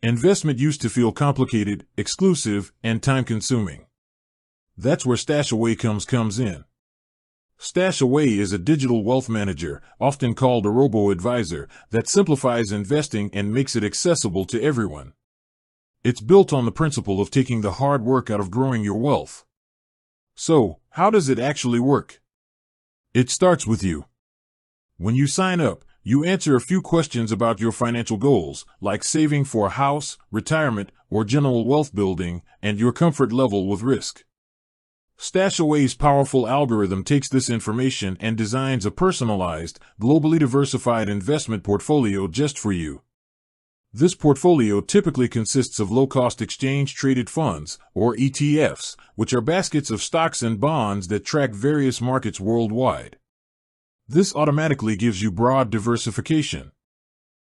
Investment used to feel complicated, exclusive, and time-consuming. That's where StashAway comes in. StashAway is a digital wealth manager, often called a robo-advisor, that simplifies investing and makes it accessible to everyone. It's built on the principle of taking the hard work out of growing your wealth. So, how does it actually work? It starts with you. When you sign up, you answer a few questions about your financial goals, like saving for a house, retirement, or general wealth building, and your comfort level with risk. StashAway's powerful algorithm takes this information and designs a personalized, globally diversified investment portfolio just for you. This portfolio typically consists of low-cost exchange-traded funds, or ETFs, which are baskets of stocks and bonds that track various markets worldwide. This automatically gives you broad diversification.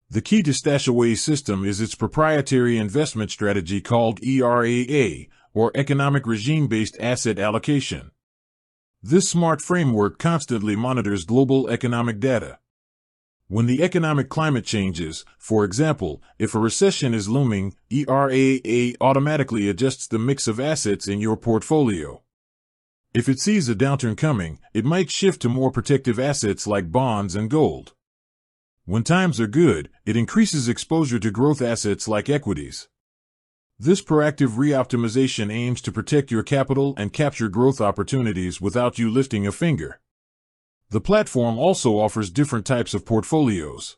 The key to StashAway's system is its proprietary investment strategy called ERAA, or Economic Regime-Based Asset Allocation. This smart framework constantly monitors global economic data. When the economic climate changes, for example, if a recession is looming, ERAA automatically adjusts the mix of assets in your portfolio. If it sees a downturn coming, it might shift to more protective assets like bonds and gold. When times are good, it increases exposure to growth assets like equities. This proactive reoptimization aims to protect your capital and capture growth opportunities without you lifting a finger. The platform also offers different types of portfolios.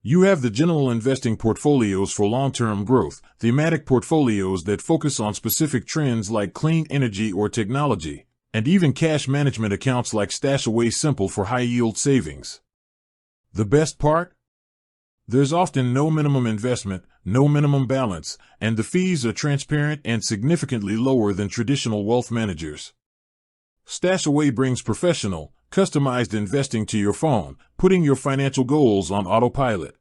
You have the general investing portfolios for long-term growth, thematic portfolios that focus on specific trends like clean energy or technology, and even cash management accounts like StashAway Simple for high-yield savings. The best part? There's often no minimum investment, no minimum balance, and the fees are transparent and significantly lower than traditional wealth managers. StashAway brings professional, customized investing to your phone, putting your financial goals on autopilot.